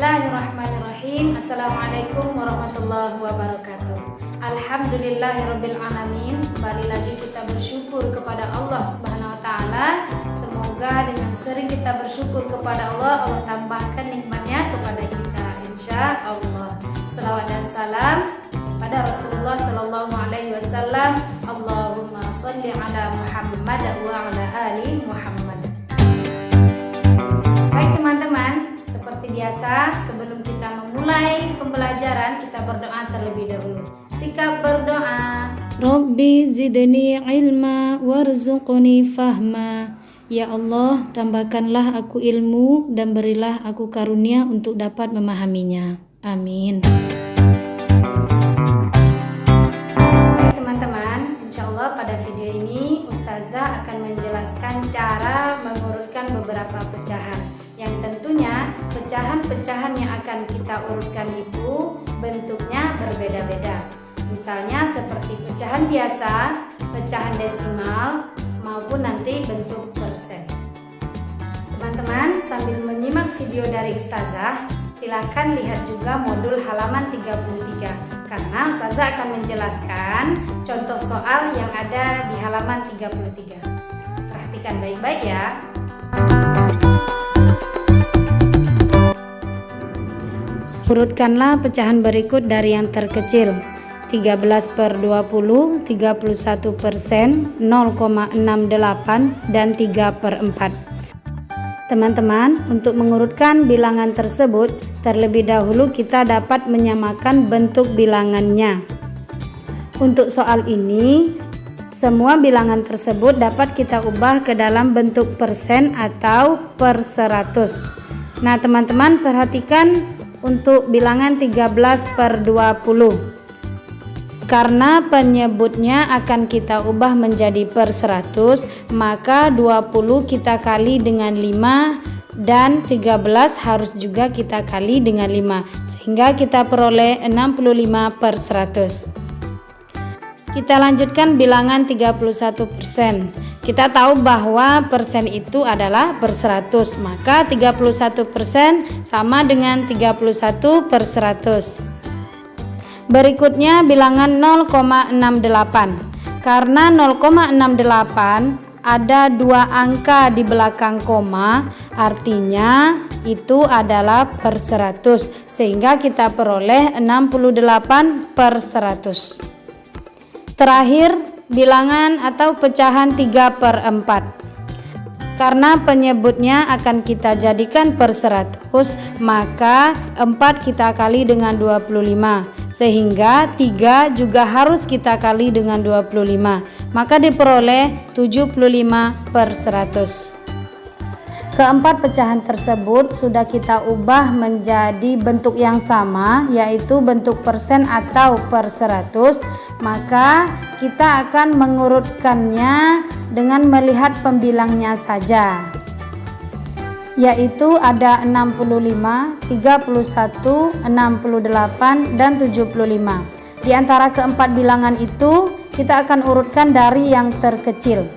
Bismillahirrahmanirrahim. Assalamualaikum warahmatullahi wabarakatuh. Alhamdulillahirabbil alamin. Kembali lagi kita bersyukur kepada Allah Subhanahu wa taala. Semoga dengan sering kita bersyukur kepada Allah, Allah tambahkan nikmatnya kepada kita insya Allah. Selawat dan salam pada Rasulullah sallallahu alaihi wasallam. Allahumma shalli ala Muhammad wa ala ali Muhammad. Baik teman-teman, seperti biasa, sebelum kita memulai pembelajaran, kita berdoa terlebih dahulu. Sikap berdoa. Rabbi zidni ilma warzuqni fahma. Ya Allah, tambahkanlah aku ilmu dan berilah aku karunia untuk dapat memahaminya. Amin. Baik teman-teman, insya Allah pada video ini Ustazah akan menjelaskan cara mengurutkan beberapa pecahan, yang tentunya pecahan-pecahan yang akan kita urutkan itu bentuknya berbeda-beda. Misalnya seperti pecahan biasa, pecahan desimal, maupun nanti bentuk persen. Teman-teman, sambil menyimak video dari Ustazah, silakan lihat juga modul halaman 33, karena Ustazah akan menjelaskan contoh soal yang ada di halaman 33. Perhatikan baik-baik ya. Urutkanlah pecahan berikut dari yang terkecil: 13/20, 31%, 0,68, dan 3/4. Teman-teman, untuk mengurutkan bilangan tersebut, terlebih dahulu kita dapat menyamakan bentuk bilangannya. Untuk soal ini, semua bilangan tersebut dapat kita ubah ke dalam bentuk persen atau per 100. Nah, teman-teman perhatikan untuk bilangan 13/20. Karena penyebutnya akan kita ubah menjadi per 100, maka 20 kita kali dengan 5 dan 13 harus juga kita kali dengan 5, sehingga kita peroleh 65/100. Kita lanjutkan bilangan 31%. Kita tahu bahwa persen itu adalah per 100, maka 31% sama dengan 31/100. Berikutnya bilangan 0,68. Karena 0,68 ada dua angka di belakang koma, artinya itu adalah per 100, sehingga kita peroleh 68/100. Terakhir, bilangan atau pecahan 3/4. Karena penyebutnya akan kita jadikan per 100, maka 4 kita kali dengan 25, sehingga 3 juga harus kita kali dengan 25, maka diperoleh 75/100. Keempat pecahan tersebut sudah kita ubah menjadi bentuk yang sama, yaitu bentuk persen atau per 100, maka kita akan mengurutkannya dengan melihat pembilangnya saja, yaitu ada 65, 31, 68, dan 75. Di antara keempat bilangan itu, kita akan urutkan dari yang terkecil.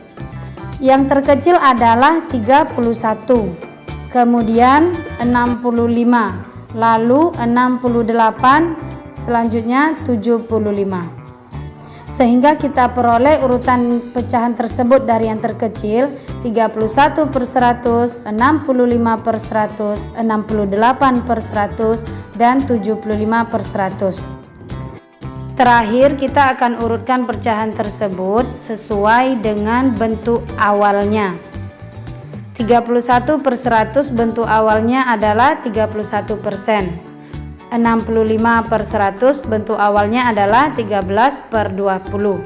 Yang terkecil adalah 31, kemudian 65, lalu 68, selanjutnya 75. Sehingga kita peroleh urutan pecahan tersebut dari yang terkecil: 31/100, 65/100, 68/100, dan 75/100. Terakhir, kita akan urutkan pecahan tersebut sesuai dengan bentuk awalnya. 31/100 bentuk awalnya adalah 31%. 65/100 bentuk awalnya adalah 13/20.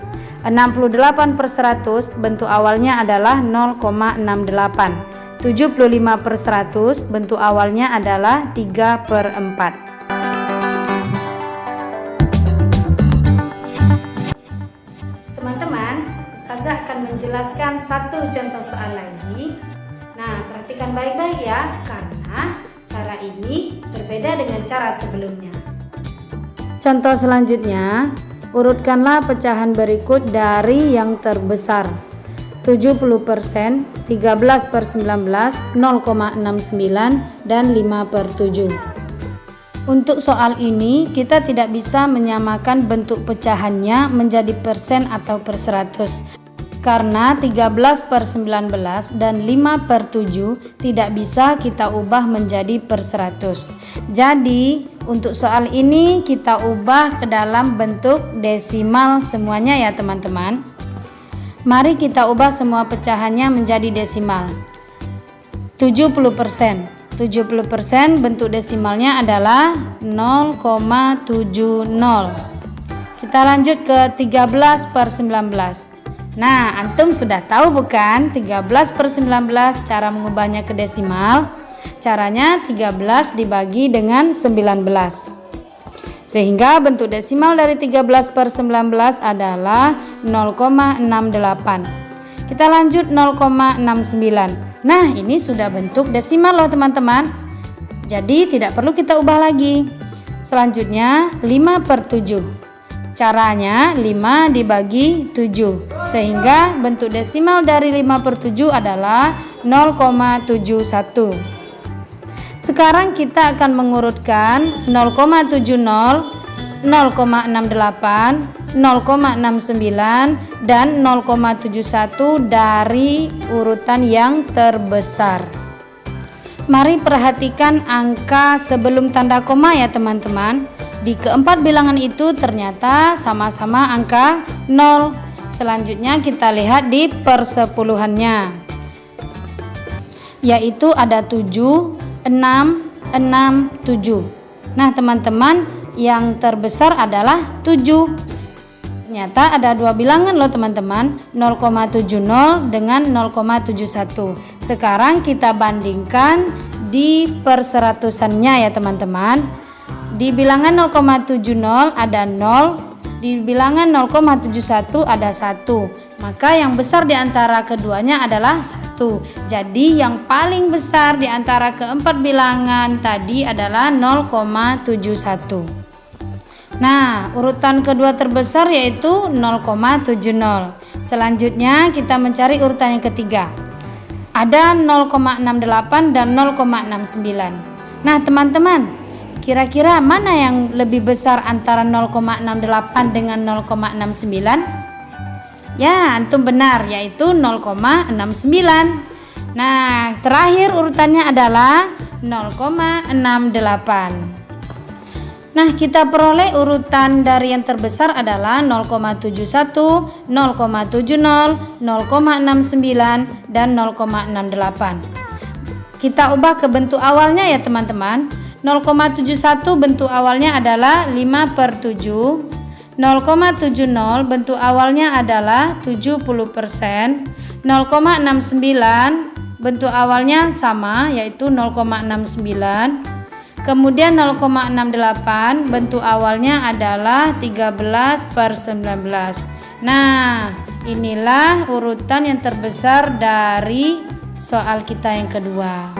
68/100 bentuk awalnya adalah 0,68. 75/100 bentuk awalnya adalah 3/4. Ustazah akan menjelaskan satu contoh soal lagi. Nah, perhatikan baik-baik ya, karena cara ini berbeda dengan cara sebelumnya. Contoh selanjutnya, urutkanlah pecahan berikut dari yang terbesar: 70%, 13/19, 0,69, dan 5/7. Untuk soal ini kita tidak bisa menyamakan bentuk pecahannya menjadi persen atau per 100 karena 13 per 19 dan 5 per 7 tidak bisa kita ubah menjadi per 100. Jadi untuk soal ini kita ubah ke dalam bentuk desimal semuanya ya teman-teman. Mari kita ubah semua pecahannya menjadi desimal. 70%. 70% bentuk desimalnya adalah 0,70. Kita lanjut ke 13 per 19. Nah, antum sudah tahu bukan 13 per 19 cara mengubahnya ke desimal? Caranya 13 dibagi dengan 19. Sehingga bentuk desimal dari 13 per 19 adalah 0,68. Kita lanjut 0,69. Nah, ini sudah bentuk desimal loh teman-teman. Jadi tidak perlu kita ubah lagi. Selanjutnya 5 per 7. Caranya 5 dibagi 7. Sehingga bentuk desimal dari 5 per 7 adalah 0,71. Sekarang kita akan mengurutkan 0,70, 0,68, 0,69 dan 0,71 dari urutan yang terbesar. Mari perhatikan angka sebelum tanda koma ya teman-teman. Di keempat bilangan itu ternyata sama-sama angka 0. Selanjutnya kita lihat di persepuluhannya, yaitu ada 7, 6, 6, 7. Nah teman-teman, yang terbesar adalah 7. Ternyata ada dua bilangan loh teman-teman, 0,70 dengan 0,71. Sekarang kita bandingkan di perseratusannya ya teman-teman. Di bilangan 0,70 ada 0, di bilangan 0,71 ada 1. Maka yang besar di antara keduanya adalah 1. Jadi yang paling besar di antara keempat bilangan tadi adalah 0,71. Nah, urutan kedua terbesar yaitu 0,70. Selanjutnya kita mencari urutan yang ketiga. Ada 0,68 dan 0,69. Nah, teman-teman, kira-kira mana yang lebih besar antara 0,68 dengan 0,69? Ya, antum benar, yaitu 0,69. Nah, terakhir urutannya adalah 0,68. Nah, kita peroleh urutan dari yang terbesar adalah 0,71, 0,70, 0,69, dan 0,68. Kita ubah ke bentuk awalnya ya teman-teman. 0,71 bentuk awalnya adalah 5 per 7. 0,70 bentuk awalnya adalah 70%. 0,69 bentuk awalnya sama, yaitu 0,69. Kemudian 0,68 bentuk awalnya adalah 13 per 19. Nah, inilah urutan yang terbesar dari soal kita yang kedua.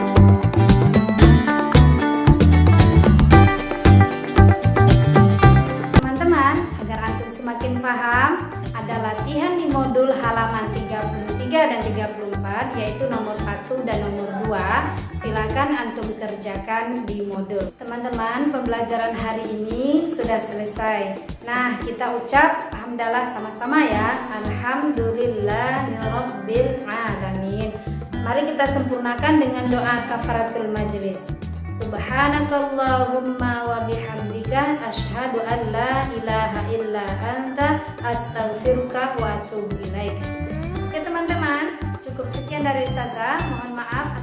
Teman-teman, agar antum semakin paham, ada latihan di modul halaman 33 dan 34, yaitu nomor 1 dan nomor 2. Silakan antum kerjakan di modul. Teman-teman, pembelajaran hari ini sudah selesai. Nah, kita ucap hamdalah sama-sama ya. Alhamdulillahirabbil alamin. Mari kita sempurnakan dengan doa kafaratul majelis. Subhanakallahumma wa bihamdika asyhadu an la ilaha illa anta astaghfiruka wa atubu ilaik. Oke teman-teman, cukup sekian dari Ustazah. Mohon maaf